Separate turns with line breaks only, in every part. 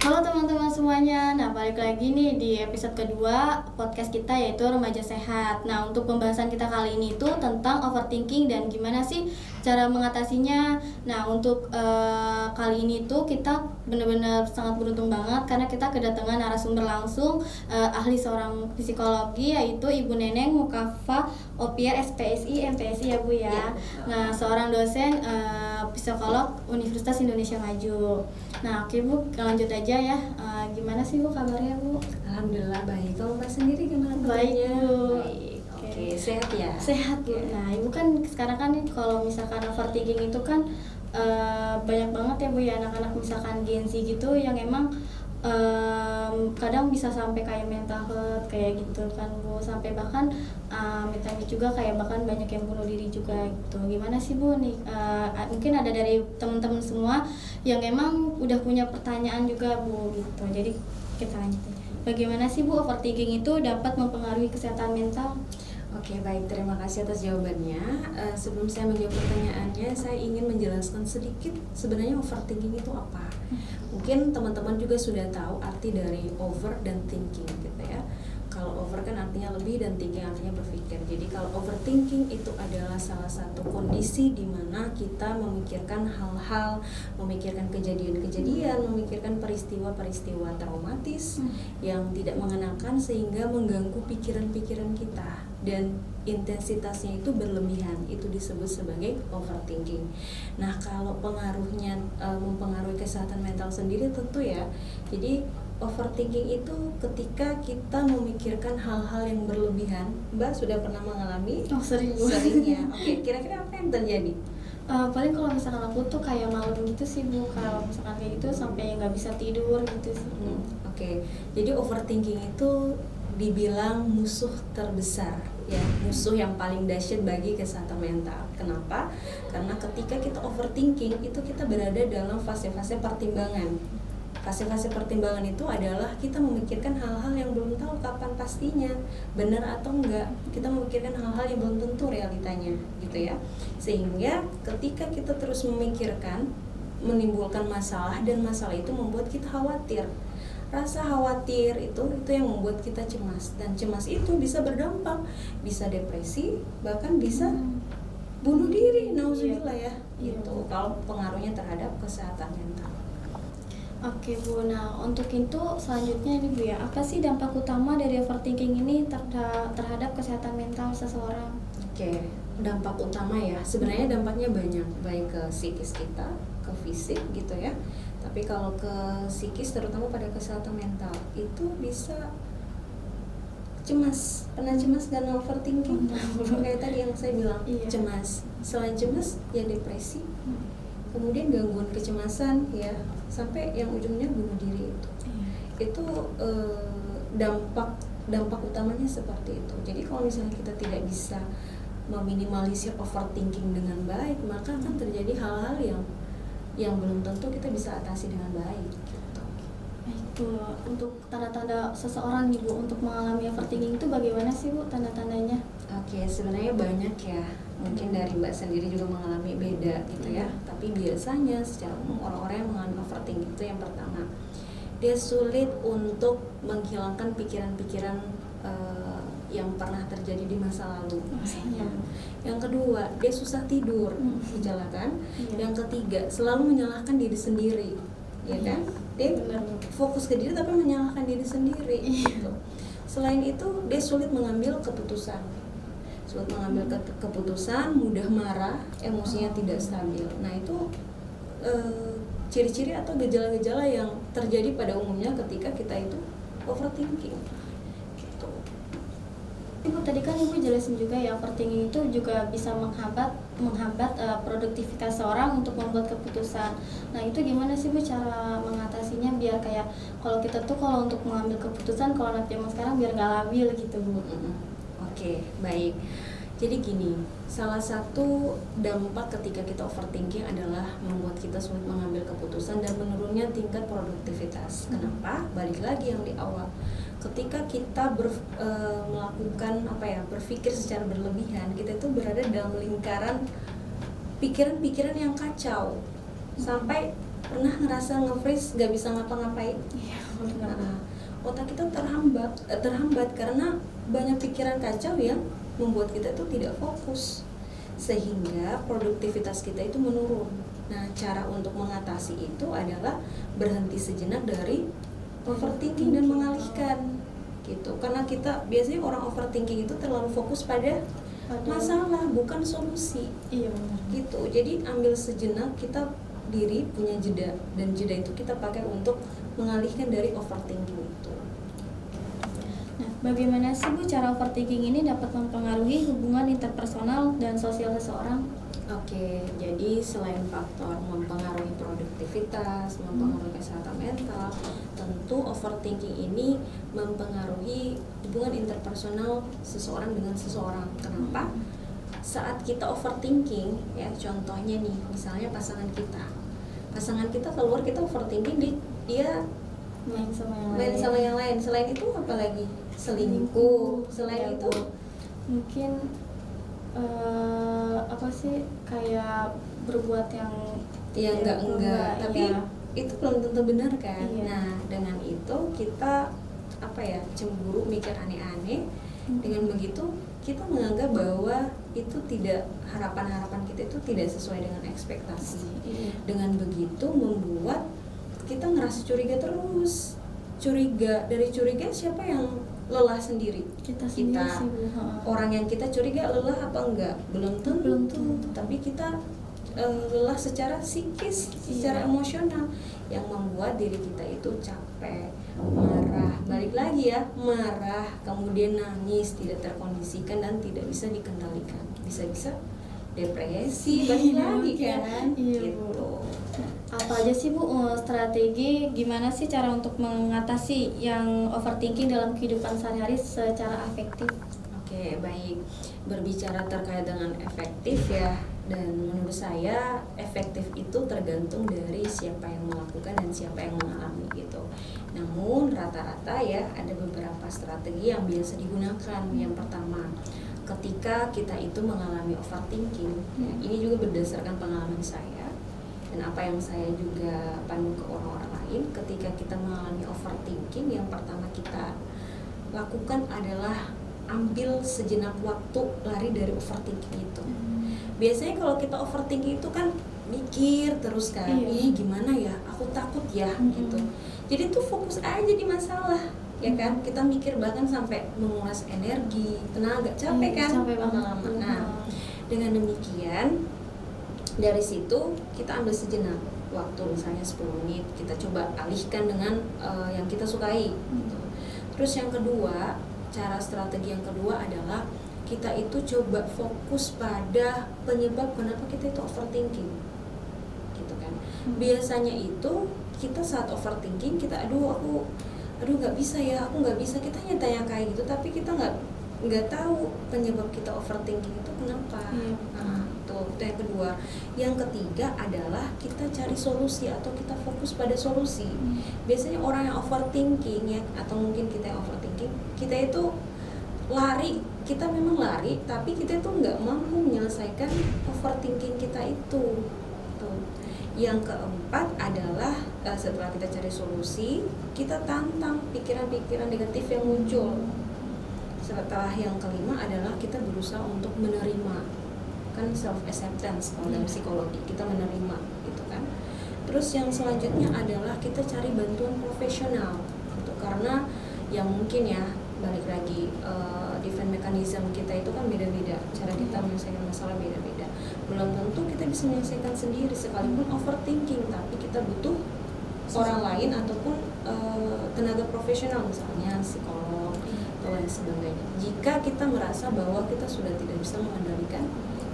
Halo teman-teman semuanya, nah balik lagi nih di episode kedua podcast kita yaitu Remaja Sehat. Nah untuk pembahasan kita kali ini itu tentang overthinking dan gimana sih cara mengatasinya. Nah untuk kali ini tuh kita benar-benar sangat beruntung banget karena kita kedatangan narasumber langsung ahli seorang psikologi yaitu Ibu Neneng Mukafa Opier SPSI MPSI ya Bu ya. Nah seorang dosen psikolog Universitas Indonesia Maju. Nah oke Bu, lanjut aja ya. Gimana sih Bu kabarnya Bu?
Alhamdulillah baik. Kalau Mbak sendiri gimana
Baik
kabarnya?
Bu.
Baik. Oke, sehat ya?
Sehat Bu. Nah Ibu kan sekarang kan nih kalau misalkan overthinking itu kan banyak banget ya Bu ya anak-anak misalkan Gen Z gitu yang emang kadang bisa sampai kayak mental health kayak gitu kan Bu, sampai bahkan amit-amit juga kayak bahkan banyak yang bunuh diri juga gitu. Gimana sih Bu nih, mungkin ada dari teman-teman semua yang emang udah punya pertanyaan juga Bu gitu, jadi kita lanjut aja. Bagaimana sih Bu overthinking itu dapat mempengaruhi kesehatan mental?
Oke, baik. Terima kasih atas jawabannya. Sebelum saya menjawab pertanyaannya, saya ingin menjelaskan sedikit sebenarnya overthinking itu apa. Mungkin teman-teman juga sudah tahu arti dari over dan thinking gitu ya. Kalau over kan artinya lebih dan thinking artinya berpikir. Jadi kalau overthinking itu adalah salah satu kondisi di mana kita memikirkan hal-hal, memikirkan kejadian-kejadian, memikirkan peristiwa-peristiwa traumatis yang tidak mengenakan sehingga mengganggu pikiran-pikiran kita dan intensitasnya itu berlebihan. Itu disebut sebagai overthinking. Nah, kalau pengaruhnya mempengaruhi kesehatan mental sendiri tentu ya. Jadi overthinking itu ketika kita memikirkan hal-hal yang berlebihan. Mbak sudah pernah mengalami?
Oh sering Bu.
Seringnya. Oke, kira-kira apa yang terjadi?
Paling kalau misalkan aku tuh kayak malam gitu sih Bu, kalau misalkan kayak gitu sampai nggak bisa tidur gitu sih.
Oke. Jadi overthinking itu dibilang musuh terbesar ya, musuh yang paling dahsyat bagi kesehatan mental. Kenapa? Karena ketika kita overthinking itu kita berada dalam fase-fase pertimbangan. Fase-fase pertimbangan itu adalah kita memikirkan hal-hal yang belum tahu kapan pastinya benar atau enggak. Kita memikirkan hal-hal yang belum tentu realitanya gitu ya. Sehingga ketika kita terus memikirkan menimbulkan masalah dan masalah itu membuat kita khawatir. Rasa khawatir itu yang membuat kita cemas, dan cemas itu bisa berdampak, bisa depresi, bahkan bisa bunuh diri. Nauzubillah ya. Gitu. Kalau pengaruhnya terhadap kesehatan mental.
Oke Bu, nah untuk itu selanjutnya ini Bu ya, apa sih dampak utama dari overthinking ini terhadap kesehatan mental seseorang?
Oke, dampak utama ya, sebenarnya dampaknya banyak, baik ke psikis kita, ke fisik gitu ya. Tapi kalau ke psikis terutama pada kesehatan mental itu bisa cemas. Pernah cemas karena overthinking? Kayak tadi yang saya bilang, cemas. Selain cemas ya depresi. Kemudian gangguan kecemasan ya, sampai yang ujungnya bunuh diri itu dampak utamanya seperti itu. Jadi kalau misalnya kita tidak bisa meminimalisir overthinking dengan baik, maka akan terjadi hal-hal yang belum tentu kita bisa atasi dengan baik gitu.
Itu untuk tanda-tanda seseorang nih Bu untuk mengalami overthinking itu bagaimana sih Bu tanda-tandanya?
Oke, sebenarnya banyak ya. Mungkin dari Mbak sendiri juga mengalami beda gitu ya. Tapi biasanya secara umum orang-orang yang mengalami overthinking itu yang pertama, dia sulit untuk menghilangkan pikiran-pikiran yang pernah terjadi di masa lalu. Yang kedua, dia susah tidur, gejala kan. Yang ketiga, selalu menyalahkan diri sendiri, ya kan? Dia fokus ke diri tapi menyalahkan diri sendiri. Gitu. Selain itu, dia sulit mengambil keputusan. Mudah marah, emosinya tidak stabil. Nah itu ciri-ciri atau gejala-gejala yang terjadi pada umumnya ketika kita itu overthinking. Gitu.
Ibu tadi kan Ibu jelasin juga ya overthinking itu juga bisa menghambat produktivitas seorang untuk membuat keputusan. Nah itu gimana sih Bu cara mengatasinya biar kayak kalau kita tuh kalau untuk mengambil keputusan kalau anak zaman sekarang biar nggak labil gitu Bu?
Oke, baik. Jadi gini, salah satu dampak ketika kita overthinking adalah membuat kita sulit mengambil keputusan dan menurunnya tingkat produktivitas. Kenapa? Balik lagi yang di awal. Ketika kita melakukan berpikir secara berlebihan, kita itu berada dalam lingkaran pikiran-pikiran yang kacau. Sampai Pernah ngerasa nge-freeze, gak bisa ngapa-ngapain?
Iya,
Nah, otak kita terhambat karena banyak pikiran kacau yang membuat kita itu tidak fokus, sehingga produktivitas kita itu menurun. Nah, cara untuk mengatasi itu adalah berhenti sejenak dari overthinking dan mengalihkan gitu. Karena kita biasanya orang overthinking itu terlalu fokus pada masalah, bukan solusi.
Iya benar.
Gitu. Jadi ambil sejenak, kita diri punya jeda, dan jeda itu kita pakai untuk mengalihkan dari overthinking itu.
Nah, bagaimana sih Bu cara overthinking ini dapat mempengaruhi hubungan interpersonal dan sosial seseorang?
Oke, jadi selain faktor mempengaruhi produktivitas, mempengaruhi kesehatan mental, tentu overthinking ini mempengaruhi hubungan interpersonal seseorang dengan seseorang. Kenapa? Saat kita overthinking, ya contohnya nih, misalnya pasangan kita keluar, kita overthinking, dia
Main sama
main sama yang lain. Selain itu apa lagi? Selingkuh. Selain
Ya,
itu
Bu. Mungkin apa sih, kayak berbuat yang
enggak, tapi
iya.
itu belum tentu benar kan.
Iya.
Nah, dengan itu kita cemburu, mikir aneh-aneh. Dengan begitu kita menganggap bahwa itu tidak, harapan-harapan kita itu tidak sesuai dengan ekspektasi.
Iya.
Dengan begitu membuat kita ngerasa curiga terus. Dari curiga siapa yang lelah sendiri?
Kita sendiri sih, Bu.
Orang yang kita curiga lelah apa enggak? Belum tentu. Tapi kita lelah secara psikis, secara emosional, yang membuat diri kita itu capek, marah, balik lagi ya, marah, kemudian nangis, tidak terkondisikan dan tidak bisa dikendalikan, bisa-bisa depresi, balik lagi kan.
Iya,
Gitu.
Apa aja sih Bu strategi, gimana sih cara untuk mengatasi yang overthinking dalam kehidupan sehari-hari secara efektif?
Oke, baik. Berbicara terkait dengan efektif ya, dan menurut saya efektif itu tergantung dari siapa yang melakukan dan siapa yang mengalami gitu. Namun rata-rata ya ada beberapa strategi yang biasa digunakan. Yang pertama, ketika kita itu mengalami overthinking, ya, ini juga berdasarkan pengalaman saya dan apa yang saya juga pandu ke orang-orang lain. Ketika kita mengalami overthinking, yang pertama kita lakukan adalah ambil sejenak waktu lari dari overthinking itu. Biasanya kalau kita overthinking itu kan mikir terus kan,
Iya.
gimana ya, aku takut ya gitu. Jadi tuh fokus aja di masalah, ya kan. Kita mikir bahkan sampai menguras energi, tenaga, capek kan
Capek banget.
lama-lama. Nah, dengan demikian dari situ kita ambil sejenak waktu, misalnya 10 menit, kita coba alihkan dengan yang kita sukai gitu. Terus yang kedua, strategi yang kedua adalah kita itu coba fokus pada penyebab kenapa kita itu overthinking gitu kan. Biasanya itu kita saat overthinking, kita aduh nggak bisa ya, aku nggak bisa, kita hanya tanya kayak gitu, tapi kita nggak tahu penyebab kita overthinking itu kenapa. Nah, itu yang kedua. Yang ketiga adalah kita cari solusi atau kita fokus pada solusi. Biasanya orang yang overthinking ya, atau mungkin kita yang overthinking, kita itu lari, kita memang lari, tapi kita itu nggak mampu menyelesaikan overthinking kita itu. Tuh. Yang keempat adalah setelah kita cari solusi, kita tantang pikiran-pikiran negatif yang muncul. Setelah yang kelima adalah kita berusaha untuk menerima, kan self acceptance kalau dalam psikologi, kita menerima gitu kan. Terus yang selanjutnya adalah kita cari bantuan profesional gitu, karena yang mungkin ya balik lagi defense mechanism kita itu kan beda-beda, cara kita menyelesaikan masalah beda-beda. Belum tentu kita bisa menyelesaikan sendiri, sekalipun overthinking, tapi kita butuh orang lain ataupun tenaga profesional, misalnya psikolog atau lain sebagainya, jika kita merasa bahwa kita sudah tidak bisa mengendalikan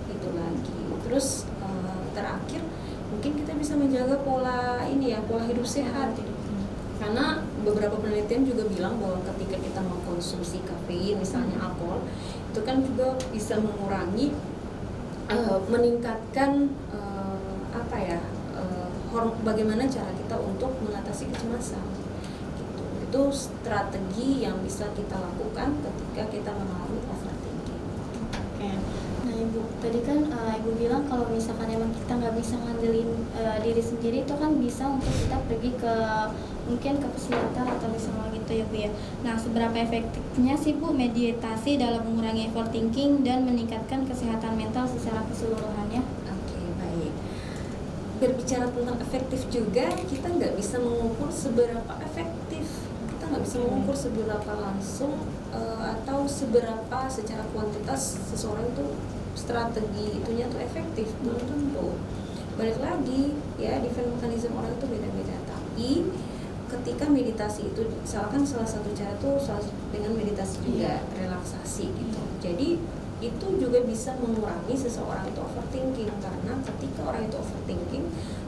itu lagi. Terus terakhir mungkin kita bisa menjaga pola hidup sehat. Karena beberapa penelitian juga bilang bahwa ketika kita mengkonsumsi kafein, misalnya alkohol, itu kan juga bisa mengurangi, meningkatkan bagaimana cara kita untuk mengatasi kecemasan. Gitu. Itu strategi yang bisa kita lakukan ketika kita mengalami overthinking.
Oke. Nah, Ibu Bu, tadi kan Ibu bilang kalau misalkan emang kita nggak bisa ngandelin diri sendiri itu kan bisa untuk kita pergi ke mungkin ke psikiater atau misalnya gitu ya Bu ya. Nah, seberapa efektifnya sih Bu meditasi dalam mengurangi overthinking dan meningkatkan kesehatan mental secara keseluruhannya?
Oke, baik. Berbicara tentang efektif juga, kita nggak bisa mengukur seberapa efektif, kita nggak bisa mengukur seberapa langsung atau seberapa secara kuantitas seseorang itu strategi itunya tuh efektif. Belum tentu. Balik lagi ya, defense mechanism orang itu beda-beda. Tapi ketika meditasi itu, misalkan salah satu cara tuh dengan meditasi juga relaksasi gitu. Jadi itu juga bisa mengurangi seseorang itu overthinking, karena ketika orang itu overthinking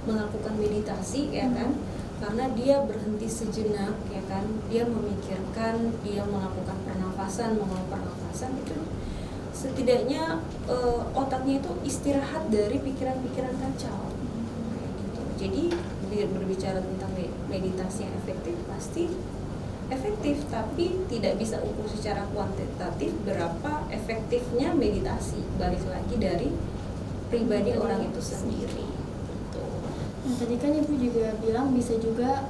melakukan meditasi ya kan, karena dia berhenti sejenak ya kan, dia memikirkan, dia melakukan mengulang pernafasan itu setidaknya otaknya itu istirahat dari pikiran-pikiran kacau kayak gitu. Jadi berbicara tentang meditasi yang efektif pasti efektif, tapi tidak bisa ukur secara kuantitatif berapa efektifnya meditasi. Balik lagi dari pribadi orang itu sendiri. Gitu.
Nah, tadi kan Ibu juga bilang bisa juga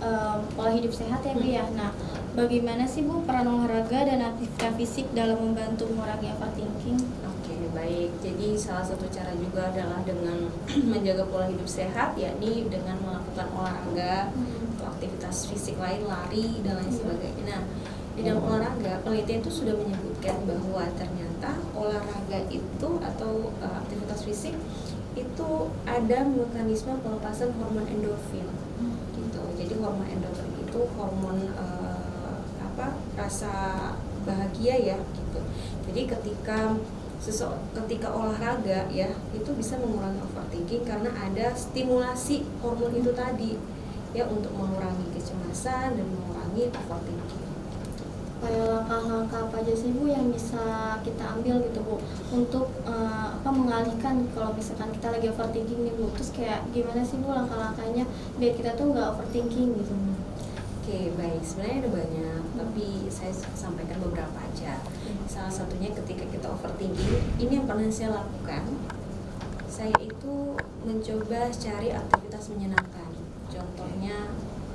pola hidup sehat ya Bu ya. Nah, bagaimana sih Bu peran olahraga dan aktivitas fisik dalam membantu mengurangi overthinking?
Oke, baik. Jadi salah satu cara juga adalah dengan menjaga pola hidup sehat, yakni dengan melakukan olahraga atau aktivitas fisik lain, lari dan lain sebagainya. Nah, di dalam olahraga, penelitian itu sudah menyebutkan bahwa ternyata olahraga itu atau aktivitas fisik itu ada mekanisme pelepasan hormon endorfin gitu. Jadi hormon endorfin itu hormon rasa bahagia ya gitu. Jadi ketika olahraga ya itu bisa mengurangi overthinking karena ada stimulasi hormon itu tadi ya, untuk mengurangi kecemasan dan mengurangi overthinking.
Kayak langkah-langkah apa aja sih Bu yang bisa kita ambil gitu Bu untuk mengalihkan kalau misalkan kita lagi overthinking nih Bu, terus kayak gimana sih Bu langkah-langkahnya biar kita tuh nggak overthinking gitu?
Oke, baik. Sebenarnya ada banyak, tapi saya sampaikan beberapa aja. Salah satunya ketika kita overthinking, ini yang pernah saya lakukan. Saya itu mencoba cari aktivitas menyenangkan. Contohnya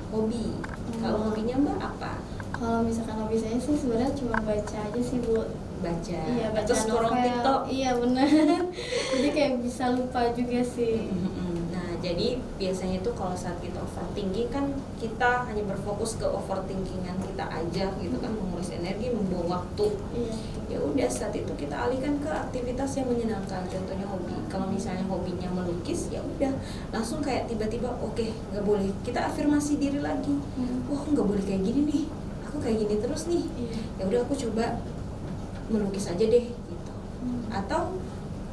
hobi. Kalau hobinya Mbak apa?
Kalau misalkan hobi saya sih sebenarnya cuma baca aja sih Bu.
Baca.
Iya, baca
Atau scroll
novel.
TikTok.
Iya benar. Jadi kayak bisa lupa juga sih.
Nah, jadi biasanya tuh kalau saat kita overthinking kan kita hanya berfokus ke overthinkingan kita aja gitu kan, menguras energi, membuang waktu.
Iya.
Ya udah, saat itu kita alihkan ke aktivitas yang menyenangkan, contohnya hobi. Kalau misalnya hobinya melukis, ya udah langsung kayak tiba-tiba oke, nggak boleh, kita afirmasi diri lagi. Wah, nggak boleh kayak gini nih, aku kayak gini terus nih. Ya udah, aku coba melukis aja deh gitu. Atau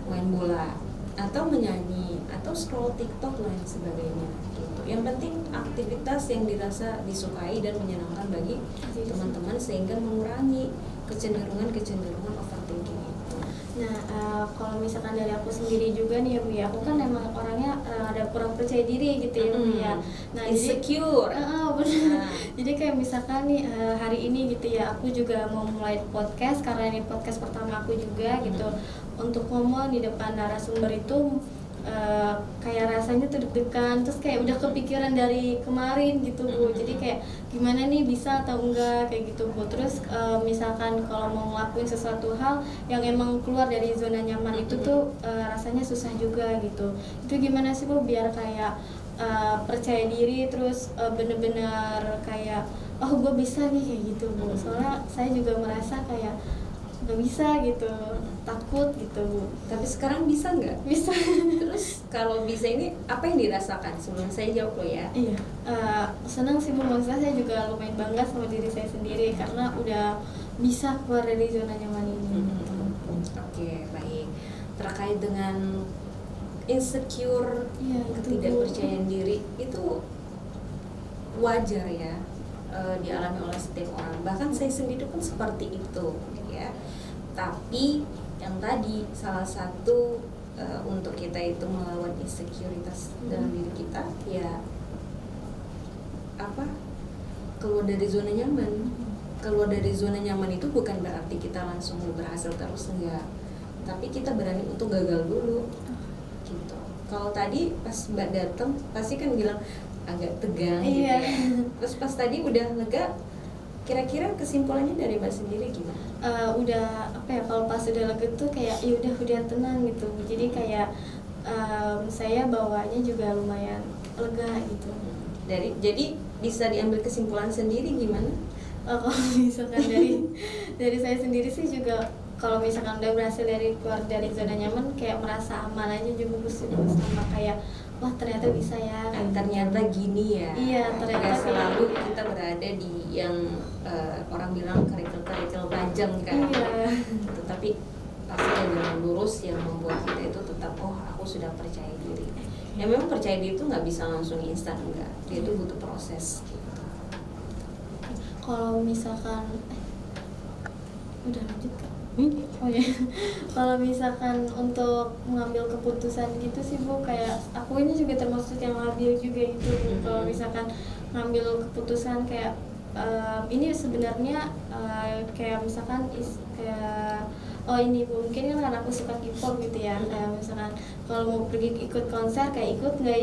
main bola, atau menyanyi, atau scroll TikTok lain sebagainya gitu. Yang penting aktivitas yang dirasa disukai dan menyenangkan bagi teman-teman sehingga mengurangi kecenderungan overthinking itu.
Nah, kalau misalkan dari aku sendiri juga nih ya Bu ya, aku kan emang orangnya ada kurang percaya diri gitu ya Bu ya. Nah,
insecure.
Benar. Jadi kayak misalkan nih hari ini gitu ya, aku juga mau mulai podcast karena ini podcast pertama aku juga gitu. Untuk ngomong di depan narasumber itu kayak rasanya tuh deg-degan, terus kayak udah kepikiran dari kemarin gitu Bu. Jadi kayak gimana nih bisa atau enggak kayak gitu Bu. Terus misalkan kalau mau ngelakuin sesuatu hal yang emang keluar dari zona nyaman itu tuh rasanya susah juga gitu. Itu gimana sih Bu biar kayak percaya diri, terus bener-bener kayak oh gue bisa nih kayak gitu Bu. Soalnya saya juga merasa kayak nggak bisa gitu, takut gitu Bu.
Tapi sekarang bisa nggak?
Bisa.
Terus kalau bisa ini apa yang dirasakan? Sebelum saya jawab lo ya.
Iya, senang sih Bu, maksudnya saya juga lumayan bangga sama diri saya sendiri karena udah bisa keluar dari zona nyaman ini.
Oke, baik. Terkait dengan insecure, ketidakpercayaan diri itu wajar ya, dialami oleh setiap orang. Bahkan saya sendiri pun seperti itu ya. Tapi yang tadi salah satu untuk kita itu melawan insekuritas dalam diri kita ya keluar dari zona nyaman. Keluar dari zona nyaman itu bukan berarti kita langsung berhasil terus, enggak. tapi kita berani untuk gagal dulu gitu. Kalau tadi pas Mbak datang pasti kan bilang agak tegang gitu
Iya.
ya. Terus pas tadi udah lega, kira-kira kesimpulannya dari Mbak sendiri gimana?
Udah apa ya, kalau pas udah lega tuh kayak ya udah tenang gitu. Jadi kayak saya bawanya juga lumayan lega gitu.
Jadi bisa diambil kesimpulan sendiri gimana?
Kalau misalkan dari saya sendiri sih juga, kalau misalkan udah berhasil keluar dari zona nyaman, kayak merasa aman aja juga sama kayak wah ternyata bisa ya.
Ternyata gini ya.
Iya, ternyata
Gak selalu
kayak-
kita berada di yang orang bilang kerikil-kerikil panjang kan.
Iya.
Tetapi pasti ada jalan lurus yang membuat kita itu tetap aku sudah percaya diri. Ya memang percaya diri itu nggak bisa langsung instan, enggak. Dia itu butuh proses. Gitu.
Kalau misalkan udah lanjut Kak? Oh ya, kalau misalkan untuk mengambil keputusan gitu sih Bu, kayak aku ini juga termasuk yang labil juga gitu Bu. Kalau misalkan ngambil keputusan kayak ini sebenarnya kayak misalkan kayak ini Bu, mungkin kan karena aku suka K-pop gitu ya, kayak misalkan kalau mau pergi ikut konser kayak ikut nggak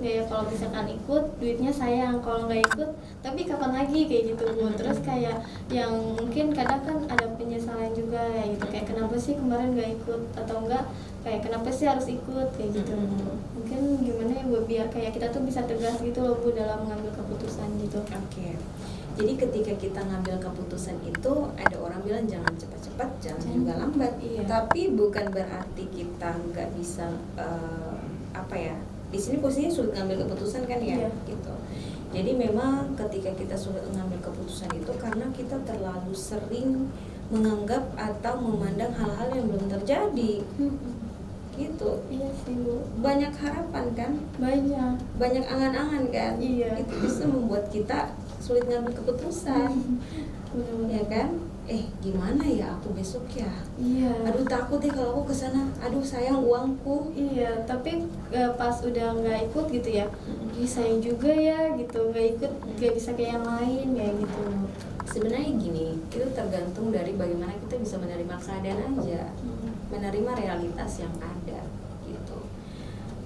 ya, kalau misalkan ikut duitnya sayang, kalau nggak ikut tapi kapan lagi kayak gitu Bu. Terus kayak yang mungkin kadang kan ada penyesalan juga ya gitu, kayak kenapa sih kemarin nggak ikut, atau enggak kayak kenapa sih harus ikut kayak gitu Bu. Mungkin gimana ya Bu, biar kayak kita tuh bisa tegas gitu loh Bu dalam mengambil keputusan gitu.
Oke. Jadi ketika kita ngambil keputusan itu, ada orang bilang jangan cepat-cepat, jangan juga lambat.
Iya.
Tapi bukan berarti kita nggak bisa di sini posisinya sulit ngambil keputusan kan ya,
Iya.
gitu. Jadi memang ketika kita sulit mengambil keputusan itu karena kita terlalu sering menganggap atau memandang hal-hal yang belum terjadi, gitu.
Iya sih Bu,
Banyak harapan kan,
banyak
angan-angan kan,
Iya.
itu bisa membuat kita sulit ngambil keputusan. Ya kan? Gimana ya aku besok ya?
Iya.
Aduh takut deh kalau aku kesana. Aduh sayang uangku.
Iya, tapi pas udah nggak ikut gitu ya, sayang juga ya gitu, nggak ikut nggak bisa kayak yang lain kayak gitu.
Sebenarnya gini, itu tergantung dari bagaimana kita bisa menerima keadaan aja, menerima realitas yang ada gitu.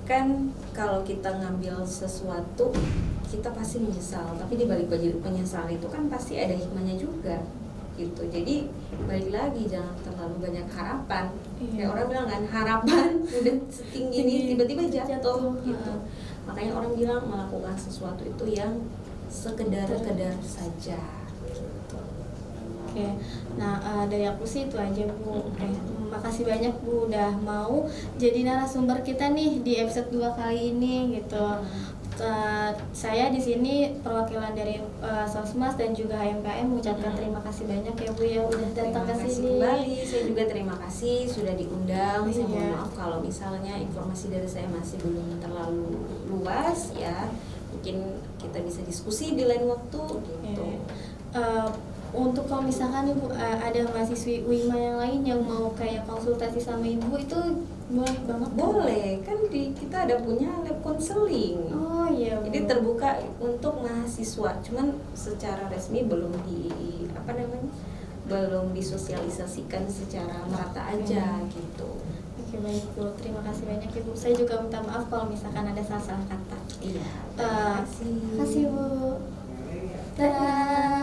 Kan kalau kita ngambil sesuatu kita pasti menyesal, tapi di balik menyesal itu kan pasti ada hikmahnya juga gitu. Jadi balik lagi jangan terlalu banyak harapan.
Iya.
Kayak orang bilang kan harapan udah setinggi ini tiba-tiba jatuh gitu. Makanya orang bilang melakukan sesuatu itu yang sekedar saja gitu.
Oke, nah dari aku sih itu aja Bu. Makasih banyak Bu udah mau jadi narasumber kita nih di episode 2 kali ini gitu. Saya di sini perwakilan dari Sosmas dan juga HMKM mengucapkan terima kasih banyak ya Bu ya udah datang ke
Terima kasih
sini.
kembali. Saya juga terima kasih sudah diundang. Saya mohon
Iya.
maaf kalau misalnya informasi dari saya masih belum terlalu luas ya. Mungkin kita bisa diskusi di lain waktu gitu.
Untuk kalau misalkan Ibu ada mahasiswi UIMA yang lain yang mau kayak konsultasi sama Ibu, itu boleh banget?
Boleh, kan kita ada punya lab counseling.
Oh iya Bu.
Jadi terbuka untuk mahasiswa, cuman secara resmi belum belum disosialisasikan secara merata aja gitu.
Oke baik Bu, terima kasih banyak Ibu. Saya juga minta maaf kalau misalkan ada salah-salah kata.
Iya.
Terima kasih Bu. Dadah.